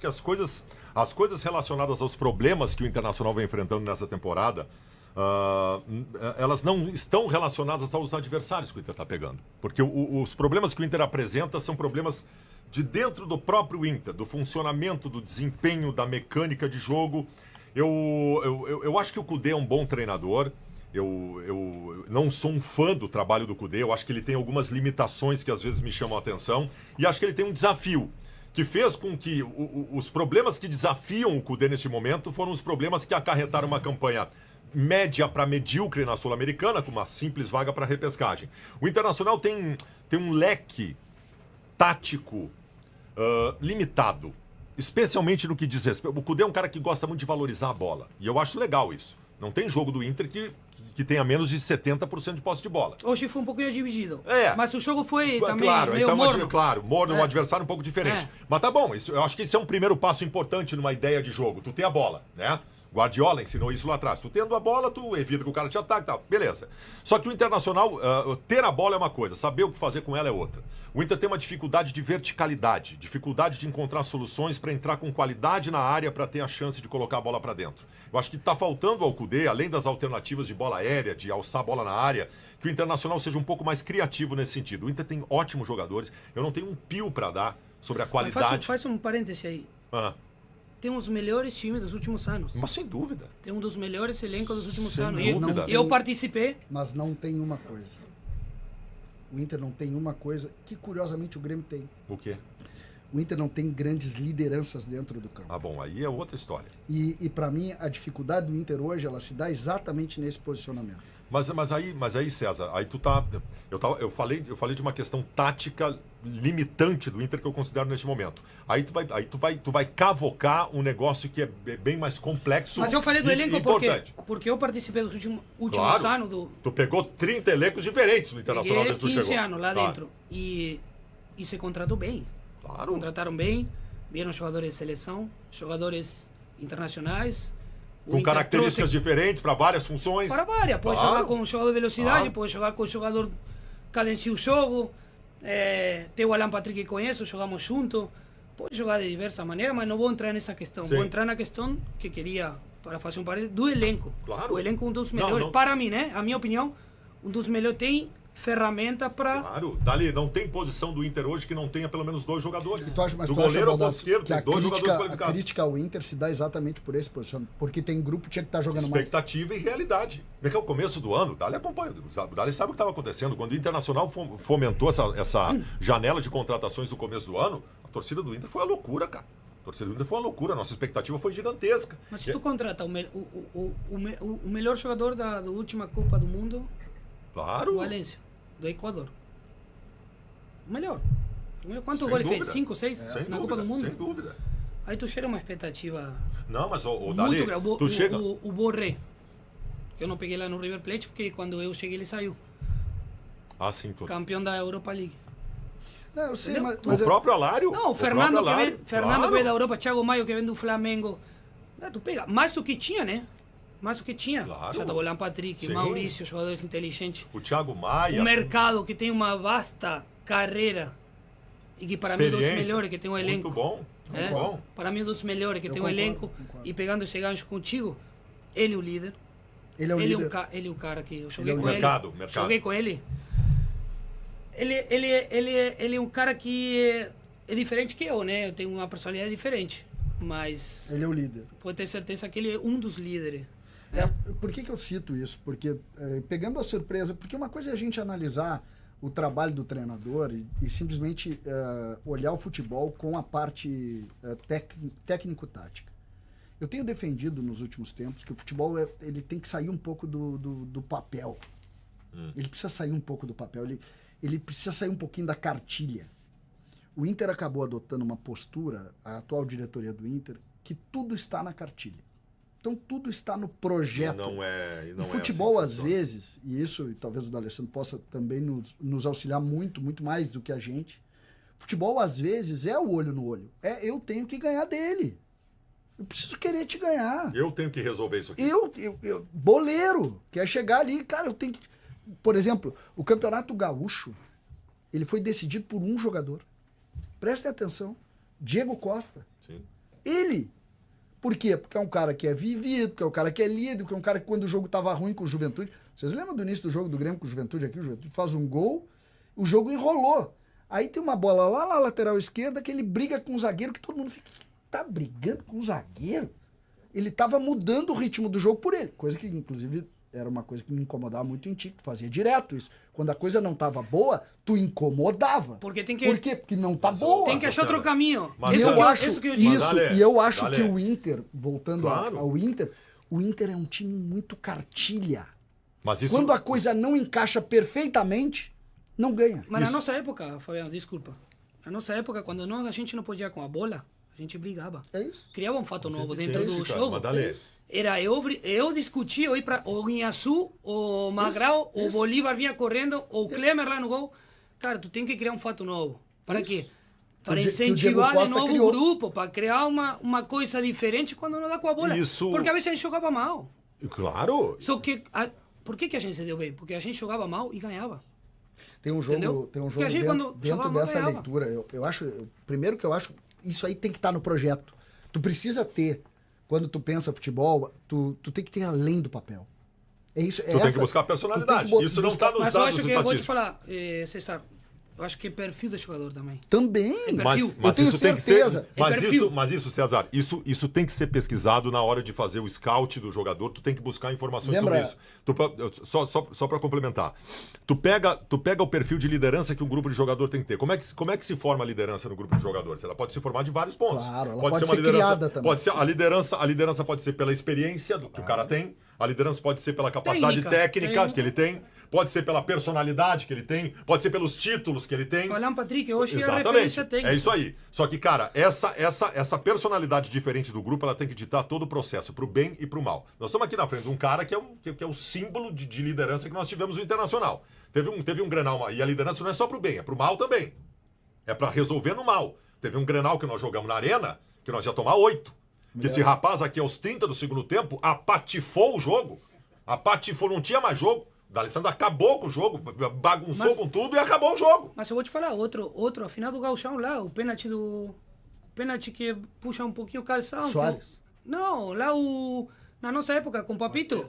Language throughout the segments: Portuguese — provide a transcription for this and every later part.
que as coisas relacionadas aos problemas que o Internacional vem enfrentando nessa temporada, elas não estão relacionadas aos adversários que o Inter está pegando. Porque os problemas que o Inter apresenta são problemas de dentro do próprio Inter, do funcionamento, do desempenho, da mecânica de jogo. Eu acho que o Kudê é um bom treinador. Eu não sou um fã do trabalho do Kudê. Eu acho que ele tem algumas limitações que às vezes me chamam a atenção. E acho que ele tem um desafio que fez com que os problemas que desafiam o Kudê neste momento foram os problemas que acarretaram uma campanha média para medíocre na Sul-Americana, com uma simples vaga para repescagem. O Internacional tem um leque tático limitado, especialmente no que diz respeito. O Kudê é um cara que gosta muito de valorizar a bola, e eu acho legal isso. Não tem jogo do Inter que tenha menos de 70% de posse de bola. Hoje foi um pouquinho dividido. É. Mas o jogo foi também claro, meio então, morno. Claro, morno, um adversário um pouco diferente. Mas tá bom, eu acho que isso é um primeiro passo importante numa ideia de jogo. Tu tem a bola, né? Guardiola ensinou isso lá atrás. Tu tendo a bola, tu evita que o cara te ataque e tal. Beleza. Só que o Internacional, ter a bola é uma coisa, saber o que fazer com ela é outra. O Inter tem uma dificuldade de verticalidade, dificuldade de encontrar soluções para entrar com qualidade na área para ter a chance de colocar a bola para dentro. Eu acho que está faltando ao Kudê, além das alternativas de bola aérea, de alçar a bola na área, que o Internacional seja um pouco mais criativo nesse sentido. O Inter tem ótimos jogadores. Eu não tenho um pio para dar sobre a qualidade. Faz um parêntese aí. Tem um dos melhores times dos últimos anos. Mas sem dúvida. Tem um dos melhores elencos dos últimos Sem anos. dúvida. E eu participei. Mas não tem uma coisa. O Inter não tem uma coisa que, curiosamente, o Grêmio tem. O quê? O Inter não tem grandes lideranças dentro do campo. Ah, bom, aí é outra história. E para mim, a dificuldade do Inter hoje, ela se dá exatamente nesse posicionamento. Mas aí, César, aí tu tá. Eu falei de uma questão tática limitante do Inter que eu considero neste momento. Aí tu vai cavocar um negócio que é bem mais complexo. Mas eu falei do elenco porque eu participei dos últimos claro, anos do. Tu pegou 30 elencos diferentes no Internacional desde que tu chegou. 15 anos lá dentro. E se contratou bem. Claro. Contrataram bem, vieram jogadores de seleção, jogadores internacionais. Com características diferentes para várias funções. Para várias. Pode jogar com jogador de velocidade, pode jogar com jogador que cadencia o jogo. Tem o Alan Patrick que conheço, jogamos juntos. Pode jogar de diversas maneiras, mas não vou entrar nessa questão. Sim. Vou entrar na questão que queria, para fazer um parênteses, do elenco. Claro. O elenco é um dos melhores. Para mim, né? A minha opinião, um dos melhores. Tem ferramenta para... Claro. Dali, não tem posição do Inter hoje que não tenha pelo menos 2 jogadores. Do tu goleiro ao acha, ponto esquerdo, tem 2 jogadores A qualificados. crítica ao Inter se dá exatamente por esse posicionamento. Porque tem grupo que tinha que estar jogando mais. Expectativa e realidade. Porque é o começo do ano, o Dali acompanha. O Dali sabe o que estava acontecendo. Quando o Internacional fomentou essa janela de contratações no começo do ano, a torcida do Inter foi uma loucura, cara. A torcida do Inter foi uma loucura. A nossa expectativa foi gigantesca. Mas se tu contrata o melhor jogador da última Copa do Mundo, claro. O Valência, do Equador. O melhor. Quantos gols ele fez? 5, 6 na Copa do Mundo? Sem dúvida. Aí tu chega uma expectativa. Não, mas o Dali, tu chega... O Borré, que eu não peguei lá no River Plate, porque quando eu cheguei ele saiu. Ah, sim. Campeão da Europa League. Não, eu sei, mas o próprio Alário. Não, o Fernando que vem da Europa, Thiago Maio que vem do Flamengo. Tu pega mais o que tinha, né? Mais o que tinha. Claro. Já tá olhando Patrick, Sim. Maurício, jogadores inteligentes. O Thiago Maia. O mercado que tem uma vasta carreira e que para mim é um dos melhores que tem um elenco. Muito bom. Muito bom. Para mim é um dos melhores que tem um elenco. E pegando esse gancho contigo, ele é o líder. Ele é o líder. Ele é o cara que eu joguei com mercado. Joguei com ele. Ele é um cara que é diferente que eu, né? Eu tenho uma personalidade diferente. Mas ele é o líder. Pode ter certeza que ele é um dos líderes. Por que eu cito isso? Porque, pegando a surpresa, porque uma coisa é a gente analisar o trabalho do treinador e simplesmente olhar o futebol com a parte técnico-tática. Eu tenho defendido nos últimos tempos que o futebol ele tem que sair um pouco do papel. Ele precisa sair um pouco do papel, ele precisa sair um pouquinho da cartilha. O Inter acabou adotando uma postura, a atual diretoria do Inter, que tudo está na cartilha. Então tudo está no projeto. E futebol, assim, às vezes, e isso e talvez o D'Alessandro possa também nos auxiliar muito mais do que a gente. Futebol, às vezes, é o olho no olho. Eu tenho que ganhar dele. Eu preciso querer te ganhar. Eu tenho que resolver isso aqui. Eu boleiro, quer chegar ali, cara, eu tenho que... Por exemplo, o Campeonato Gaúcho, ele foi decidido por um jogador. Prestem atenção. Diego Costa. Sim. Ele. Por quê? Porque é um cara que é vivido, porque é um cara que é líder, porque é um cara que quando o jogo tava ruim com o Juventude... Vocês lembram do início do jogo do Grêmio com o Juventude aqui? O Juventude faz um gol, o jogo enrolou. Aí tem uma bola lá na lateral esquerda que ele briga com o zagueiro, que todo mundo fica... Tá brigando com o zagueiro? Ele tava mudando o ritmo do jogo por ele. Coisa que, inclusive, era uma coisa que me incomodava muito em ti, que tu fazia direto isso. Quando a coisa não tava boa, tu incomodava. Porque tem que... Por quê? Porque não tá boa. Tem que achar outro caminho. Mas E eu acho isso que eu digo. isso, Dale, e eu acho Dale. que o Inter, voltando Claro. ao Inter, o Inter é um time muito cartilha. Mas isso... Quando a coisa não encaixa perfeitamente, não ganha. Mas na nossa época, Fabiano, desculpa. Na nossa época, quando a gente não podia com a bola, a gente brigava. É isso. Criava um fato novo dentro É do isso, cara, jogo. mas Dale. Era eu discutia, eu ir para o Inhaçu, o Magral, o isso. Bolívar vinha correndo, o Klemer lá no gol. Cara, tu tem que criar um fato novo. Para Isso. quê? Para Que o Diego incentivar de Costa novo criou. o grupo, para criar uma coisa diferente quando não dá com a bola. Isso. Porque às vezes a gente jogava mal. Claro. Só que, por que a gente se deu bem? Porque a gente jogava mal e ganhava. Tem um jogo, Entendeu? tem um Porque a jogo gente, dentro, quando dentro jogava, dessa ganhava. leitura. Eu acho, primeiro que eu acho, isso aí tem que estar no projeto. Tu precisa ter, quando tu pensa futebol, tu tem que ter além do papel. É isso. Tu tem que buscar personalidade. Isso não está nos Mas eu dados acho que, eu vou te estatísticos. falar, César, eu acho que é perfil do jogador também. Também. É Mas, perfil. mas Eu tenho isso tem que certeza. ser. É perfil. Mas isso, César, isso tem que ser pesquisado na hora de fazer o scout do jogador. Tu tem que buscar informações Lembra- sobre isso. Só para complementar. Tu pega o perfil de liderança que um grupo de jogador tem que ter. Como é que se forma a liderança no grupo de jogadores? Ela pode se formar de vários pontos. Claro, ela pode ser liderança, criada também. Pode ser a liderança pode ser pela experiência que o cara tem. A liderança pode ser pela capacidade técnica que ele tem. Pode ser pela personalidade que ele tem, pode ser pelos títulos que ele tem. O Alan Patrick hoje é a Exatamente. referência técnica. É isso aí. Só que, cara, essa personalidade diferente do grupo, ela tem que ditar todo o processo, pro bem e pro mal. Nós estamos aqui na frente de um cara que é o símbolo de liderança que nós tivemos no Internacional. Teve um Grenal, e a liderança não é só pro bem, é pro mal também. É pra resolver no mal. Teve um Grenal que nós jogamos na Arena, que nós ia tomar 8. Que esse rapaz aqui, aos 30 do segundo tempo, apatifou o jogo. Apatifou, não tinha mais jogo. O D'Alessandro acabou com o jogo, bagunçou com tudo e acabou o jogo. Mas eu vou te falar, outro, a final do Gauchão lá, o pênalti que puxa um pouquinho o calção. Soares. Não, lá na nossa época, com o Papito.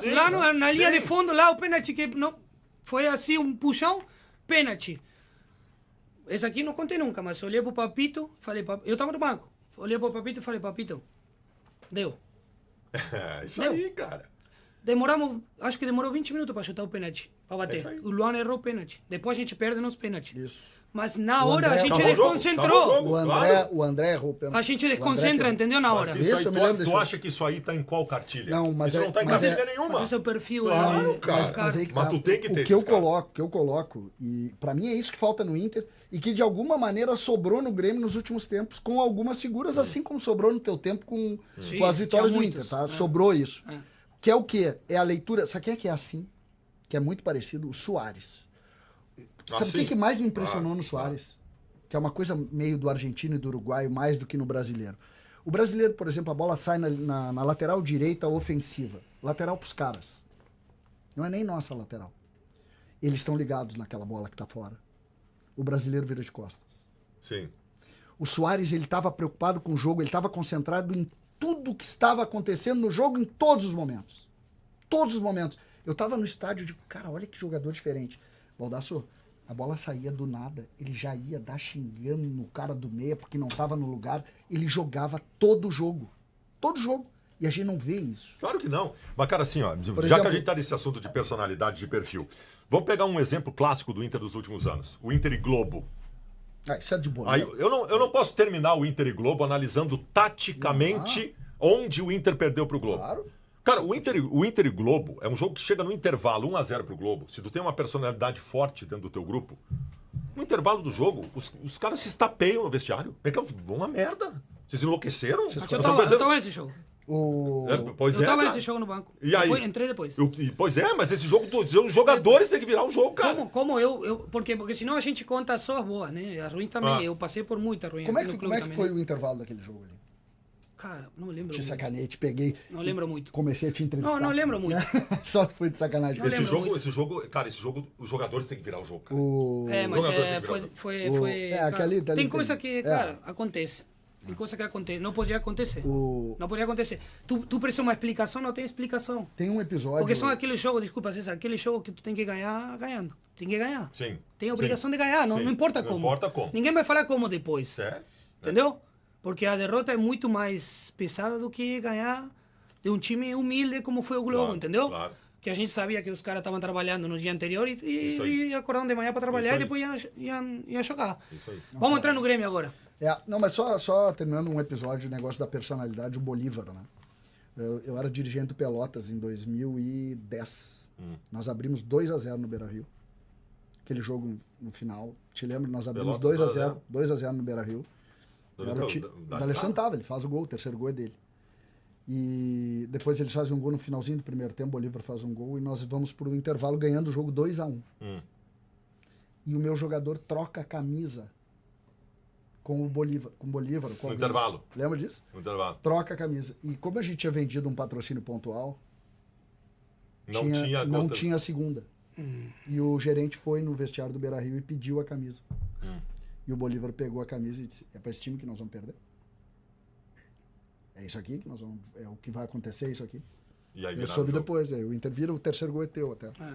Sim. Lá na linha Sim. de fundo, lá o pênalti que não foi assim, um puxão, pênalti. Esse aqui não contei nunca, mas eu olhei pro Papito, falei, eu tava no banco, olhei pro Papito e falei, Papito, deu. É, isso Deu. aí, cara. Acho que demorou 20 minutos para chutar o pênalti, para É isso bater. aí. O Luan errou o pênalti. Depois a gente perde nos pênaltis. Isso. Mas na O hora André- a gente Acabou o jogo, desconcentrou. acabou o jogo. Claro. O André errou o pênalti. A gente O André desconcentra, que- entendeu? Na hora. Mas Isso aí, eu me lembro tu desse acha que isso aí tá em qual cartilha? Não, mas isso é- não tá em mas cartilha é- nenhuma. Mas esse é o perfil. Claro, cara. mais caro. Mas aí que Mas tá. tu tem que ter o que eu esses caras. coloco, e pra mim é isso que falta no Inter e que de alguma maneira sobrou no Grêmio nos últimos tempos com algumas figuras, assim como sobrou no teu tempo com as vitórias tinha do Inter, muitos, tá? né? Sobrou isso. É. Que é o quê? É a leitura. Sabe quem é que é assim? Que é muito parecido? O Soares. Sabe o sim. que mais me impressionou Ah, no Soares? Que é uma coisa meio do argentino e do uruguaio, mais do que no brasileiro. O brasileiro, por exemplo, a bola sai na lateral direita ofensiva. Lateral pros caras. Não é nem nossa lateral. Eles estão ligados naquela bola que tá fora. O brasileiro vira de costas. Sim. O Soares, ele estava preocupado com o jogo, ele estava concentrado em tudo que estava acontecendo no jogo em todos os momentos. Todos os momentos. Eu tava no estádio e digo, cara, olha que jogador diferente. Baldasso, a bola saía do nada, ele já ia dar xingando no cara do meia porque não tava no lugar. Ele jogava todo o jogo. Todo jogo. E a gente não vê isso. Claro que não. Mas, cara, assim, ó, já exemplo- que a gente tá nesse assunto de personalidade, de perfil, vamos pegar um exemplo clássico do Inter dos últimos anos. O Inter e Globo. Ah, isso é de boa. Aí, eu não posso terminar o Inter e Globo analisando taticamente onde o Inter perdeu pro Globo. Claro. Cara, o Inter e Globo é um jogo que chega no intervalo 1-0 pro Globo. Se tu tem uma personalidade forte dentro do teu grupo, no intervalo do jogo, os caras se estapeiam no vestiário. Uma merda. Vocês enlouqueceram? Mas Vocês eu estão tava perdendo- nesse jogo. Pois Eu é, tava cara. nesse jogo no banco. E aí? Entrei depois. Pois é, mas esse jogo, os jogadores têm que virar o jogo, cara. Como eu porque senão a gente conta só as boas, né? As ruins também. Ah. Eu passei por muita ruim. Como é aqui que, no como clube é que também, foi né? o intervalo daquele jogo ali? Cara, não lembro Te muito. sacanei, te peguei. Não lembro muito. Comecei a te entrevistar. Não lembro muito. Só foi de sacanagem. Não lembro muito. Esse jogo, os jogadores têm que virar o jogo, cara. O... É, mas Jogador sem foi, graça. foi, O- foi é, cara, aquele- tem tem- coisa que, é. cara, acontece. Tem coisa que acontece, não podia acontecer. O- Não podia acontecer. Tu precisa uma explicação, não tem explicação. Tem um episódio... Porque são aqueles jogos, desculpa, César, aquele jogo que tu tem que ganhar ganhando. Tem que ganhar. Sim. Tem a obrigação de ganhar, não, Sim. não importa Não como. importa como. Ninguém vai falar como depois. É. Entendeu? Porque a derrota é muito mais pesada do que ganhar de um time humilde como foi o Globo, Claro, entendeu? claro. Que a gente sabia que os caras estavam trabalhando no dia anterior Isso aí. e acordaram de manhã para trabalhar Isso e aí. depois iam jogar. Isso aí. Vamos entrar no Grêmio agora. Não, mas só terminando um episódio de negócio da personalidade, o Bolívar, né? Eu era dirigente do Pelotas em 2010. Nós abrimos 2-0 no Beira-Rio. Aquele jogo no final. Te lembro, nós abrimos Pelotas 2-0 no Beira-Rio. Da O Alessandro tava, ele faz o gol, o terceiro gol é dele. E depois eles fazem um gol no finalzinho do primeiro tempo, o Bolívar faz um gol e nós vamos pro intervalo ganhando o jogo 2-1. E o meu jogador troca a camisa com o Bolívar. Com No intervalo. Lembra disso? No intervalo. Troca a camisa. E como a gente tinha vendido um patrocínio pontual, não tinha a segunda. E o gerente foi no vestiário do Beira-Rio e pediu a camisa. E o Bolívar pegou a camisa e disse, é para esse time que nós vamos perder? É isso aqui que nós vamos... É o que vai acontecer, é isso aqui. E aí Eu viraram soube o jogo. depois, o Inter vira, o terceiro gol é teu até. É.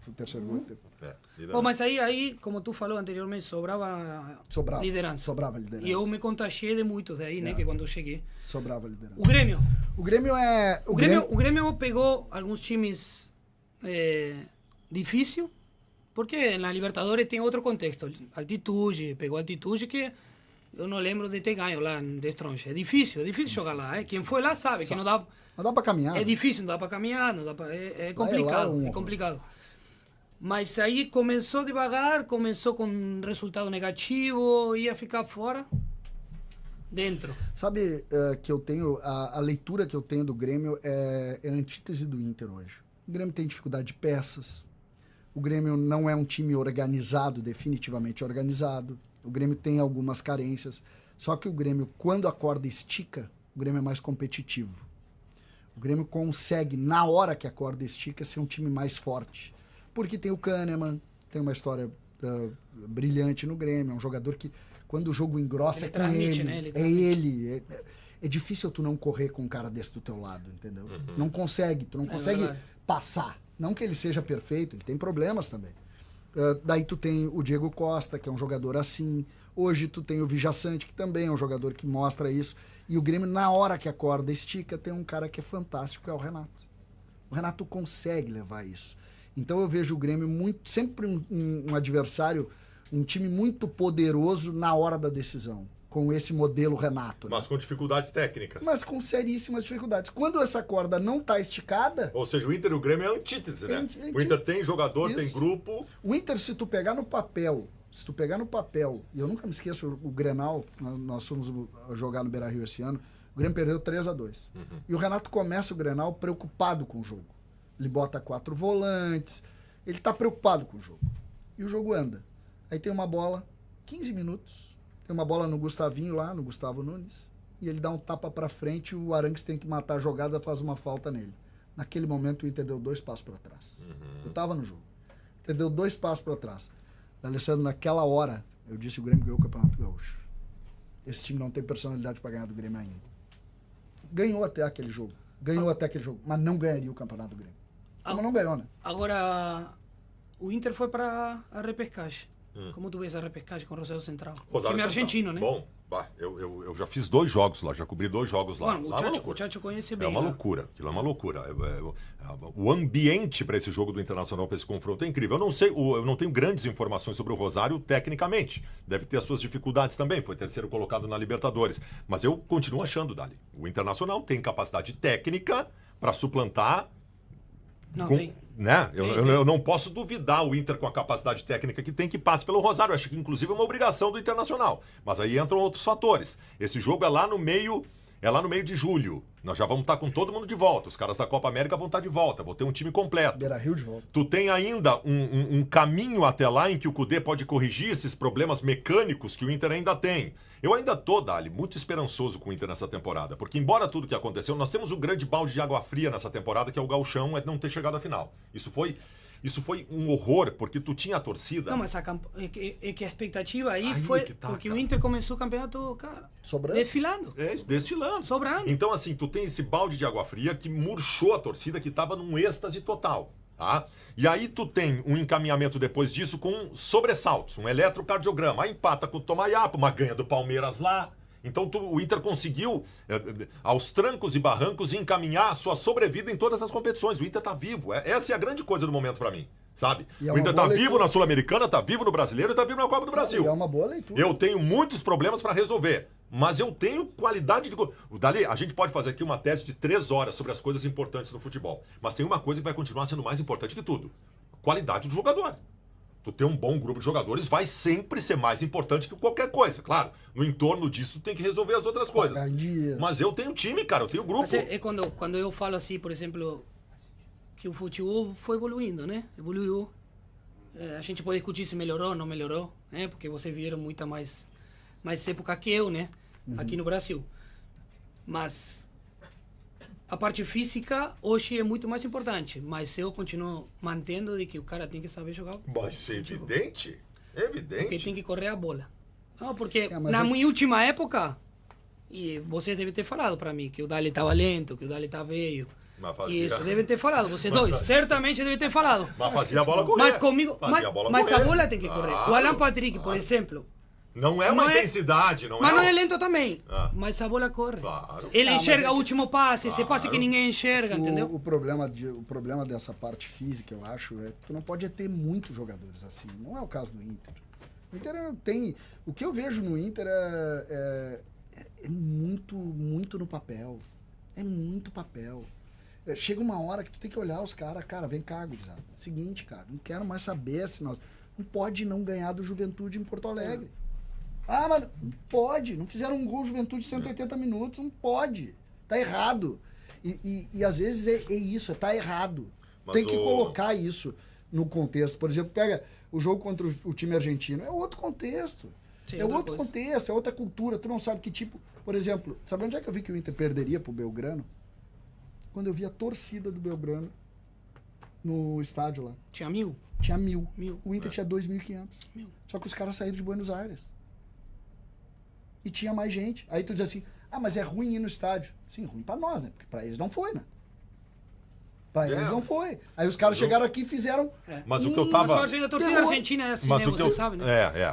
O terceiro gol é teu. Bom, mas aí, como tu falou anteriormente, sobrava liderança. Sobrava liderança. E eu me contagiei de muitos daí, né, que quando eu cheguei. Sobrava liderança. O Grêmio. O Grêmio é... O Grêmio pegou alguns times difícil, porque na Libertadores tem outro contexto. Altitude, pegou altitude que eu não lembro de ter ganho lá de Estroncha. É difícil jogar lá. Quem foi lá sabe que não dá... Não dá pra caminhar. É difícil, não dá para caminhar, não dá pra, é complicado, lá, é complicado. Mas aí começou devagar, começou com resultado negativo, ia ficar fora, dentro. Sabe que eu tenho, a leitura que eu tenho do Grêmio é a antítese do Inter hoje. O Grêmio tem dificuldade de peças, o Grêmio não é um time organizado, definitivamente organizado, o Grêmio tem algumas carências, só que o Grêmio, quando a corda estica, o Grêmio é mais competitivo. O Grêmio consegue, na hora que a corda estica, ser um time mais forte. Porque tem o Kahneman, tem uma história brilhante no Grêmio, é um jogador que, quando o jogo engrossa, Ele é com transmite, ele. né? Ele É transmite. ele. É difícil tu não correr com um cara desse do teu lado, entendeu? Não consegue, tu não consegue verdade. passar. Não que ele seja perfeito, ele tem problemas também. Daí tu tem o Diego Costa, que é um jogador assim. Hoje tu tem o Vijaçante, que também é um jogador que mostra isso. E o Grêmio, na hora que a corda estica, tem um cara que é fantástico, que é o Renato. O Renato consegue levar isso. Então eu vejo o Grêmio sempre um adversário, um time muito poderoso na hora da decisão, com esse modelo Renato. Mas com dificuldades técnicas. Mas com seríssimas dificuldades. Quando essa corda não está esticada, Ou seja, o Inter e o Grêmio é a antítese, né? O Inter tem jogador, Isso. tem grupo. o Inter, se tu pegar no papel, e eu nunca me esqueço, o Grenal, nós fomos jogar no Beira-Rio esse ano, o Grêmio perdeu 3-2. E o Renato começa o Grenal preocupado com o jogo. Ele bota 4 volantes, ele está preocupado com o jogo. E o jogo anda. Aí tem uma bola, 15 minutos, tem uma bola no Gustavinho lá, no Gustavo Nunes, e ele dá um tapa para frente, o Arangues tem que matar a jogada, faz uma falta nele. Naquele momento o Inter deu 2 passos para trás. Eu estava no jogo. O Inter deu 2 passos para trás. Alessandro, naquela hora, eu disse o Grêmio ganhou o Campeonato Gaúcho. Esse time não tem personalidade para ganhar do Grêmio ainda. Ganhou até aquele jogo, mas não ganharia o Campeonato do Grêmio. Como não ganhou, né? Agora, o Inter foi para a repescagem. Como tu vês a repescagem com o Rosário Central? Rosário Time Central. argentino, né? Bom, eu já fiz 2 jogos lá, já cobri 2 jogos lá. Bom, Lá é uma o loucura. Chacho conhece bem. É uma lá. loucura, aquilo é uma loucura. O ambiente para esse jogo do Internacional, para esse confronto, é incrível. Eu não sei, eu não tenho grandes informações sobre o Rosário tecnicamente. Deve ter as suas dificuldades também, foi terceiro colocado na Libertadores. Mas eu continuo achando, Dali, o Internacional tem capacidade técnica para suplantar. Não, Com- tem. Né? Tem. Eu não posso duvidar o Inter com a capacidade técnica que tem que passe pelo Rosário. Eu acho que inclusive é uma obrigação do Internacional. Mas aí entram outros fatores. Esse jogo é lá no meio de julho. Nós já vamos estar com todo mundo de volta. Os caras da Copa América vão estar de volta. Vou ter um time completo. Beira-Rio de volta. Tu tem ainda um caminho até lá em que o Cudê pode corrigir esses problemas mecânicos que o Inter ainda tem. Eu ainda tô, Dali, muito esperançoso com o Inter nessa temporada. Porque embora tudo que aconteceu, nós temos um grande balde de água fria nessa temporada, que é o gauchão, é não ter chegado à final. Isso foi Isso foi um horror, porque tu tinha a torcida. Não, mas é que a expectativa aí Aí foi que tá, porque cara. o Inter começou o campeonato, cara, Sobrando. desfilando. Destilando. Sobrando. Então, assim, tu tem esse balde de água fria que murchou a torcida, que tava num êxtase total, tá? E aí tu tem um encaminhamento depois disso com sobressaltos, um eletrocardiograma. Aí empata com o Tomayapo, uma ganha do Palmeiras lá. Então o Inter conseguiu, aos trancos e barrancos, encaminhar a sua sobrevida em todas as competições. O Inter tá vivo. Essa é a grande coisa do momento pra mim, sabe? E é O Inter uma tá boa vivo leitura. na Sul-Americana, tá vivo no Brasileiro e tá vivo na Copa do Brasil. E é uma boa leitura. Eu tenho muitos problemas pra resolver, mas eu tenho qualidade de... Dali, a gente pode fazer aqui uma tese de 3 horas sobre as coisas importantes no futebol. Mas tem uma coisa que vai continuar sendo mais importante que tudo. Qualidade do jogador. Tu ter um bom grupo de jogadores vai sempre ser mais importante que qualquer coisa. Claro, no entorno disso tu tem que resolver as outras coisas. Pagar em dia. Mas eu tenho time, cara, eu tenho grupo. Mas é quando eu falo assim, por exemplo, que o futebol foi evoluindo, né? Evoluiu. A gente pode discutir se melhorou ou não melhorou, né? Porque vocês viram muita mais época que eu, né? Aqui no Brasil. Mas a parte física hoje é muito mais importante. Mas eu continuo mantendo de que o cara tem que saber jogar. Mas é evidente. É evidente. Porque tem que correr a bola. Não, porque mas na minha última época, e você deve ter falado para mim que o Dali estava lento, que o Dali estava veio. Mas fazia- Isso, deve ter falado. Vocês dois, certamente devem ter falado. Mas fazia a bola correr. Mas comigo, Fazia a bola mas a correr. bola tem que correr. Claro, O Alan Patrick, por exemplo, Não é uma Não é- intensidade, não mas é... não é lento também. Ah. Mas a bola corre. Claro. Ele Ah, mas enxerga é o que- último passe, esse passe que ninguém enxerga, entendeu? O problema dessa parte física, eu acho, é que tu não pode ter muitos jogadores assim. Não é o caso do Inter. O Inter tem... O que eu vejo no Inter é muito no papel. É muito papel. Chega uma hora que tu tem que olhar os caras, cara, vem cá, gurizada. Seguinte, cara, não quero mais saber se nós... Não pode não ganhar do Juventude em Porto Alegre. Ah, mas não pode. Não fizeram um gol Juventude de 180 minutos. Não pode. Tá errado. E às vezes é isso, tá errado. Mas Tem que colocar isso no contexto. Por exemplo, pega o jogo contra o time argentino. É outro contexto. Sim, é outra outro coisa. contexto, é outra cultura. Tu não sabe que tipo... Por exemplo, sabe onde é que eu vi que o Inter perderia pro Belgrano? Quando eu vi a torcida do Belgrano no estádio lá. Tinha 1000. Tinha 1000. 1000. O Inter tinha 2.500. 1000. Só que os caras saíram de Buenos Aires. E tinha mais gente. Aí tu diz assim, ah, mas é ruim ir no estádio. Sim, ruim pra nós, né? Porque pra eles não foi, né? Pra eles não foi. Aí os caras chegaram aqui e fizeram... Mas o que eu Mas tava... a torcida terror. argentina é assim, Mas né? o que Você sabe, né?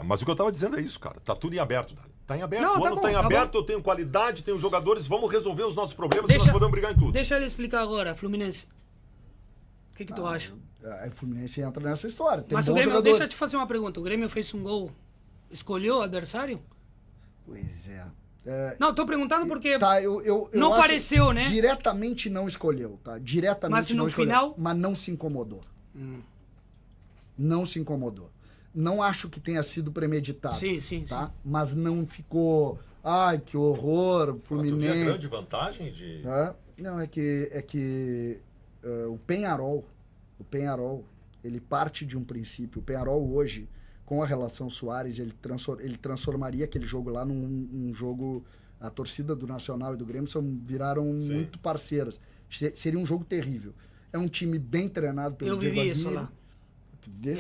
mas o que eu tava dizendo é isso, cara. Tá tudo em aberto, Dali. Tá em aberto. Não, O tá ano bom, tá em tá aberto, bom. eu tenho qualidade, tenho jogadores, vamos resolver os nossos problemas e nós podemos brigar em tudo. Deixa ele explicar agora, Fluminense. O que tu acha? A Fluminense entra nessa história. Tem Mas o bons Grêmio, jogadores. deixa eu te fazer uma pergunta. O Grêmio fez um gol, escolheu o adversário? Pois é. Não, tô perguntando porque Tá, eu não acho pareceu, né? Diretamente não escolheu, tá? Diretamente Mas no não escolheu. final? Mas não se incomodou. Não se incomodou. Não acho que tenha sido premeditado. Sim. Tá? Mas não ficou... Ai, que horror, Tu vê a Fluminense. grande vantagem de... Não, é que o Peñarol, ele parte de um princípio. O Peñarol hoje, com a relação Soares, ele transformaria aquele jogo lá num jogo... A torcida do Nacional e do Grêmio viraram muito parceiras. Seria um jogo terrível. É um time bem treinado pelo eu Diego vivi isso Aguirre. lá.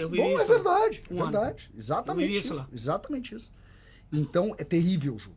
Eu vivi é isso. verdade, Um ano. verdade. Eu Exatamente vivi isso isso. lá. Exatamente isso. Então, é terrível o jogo.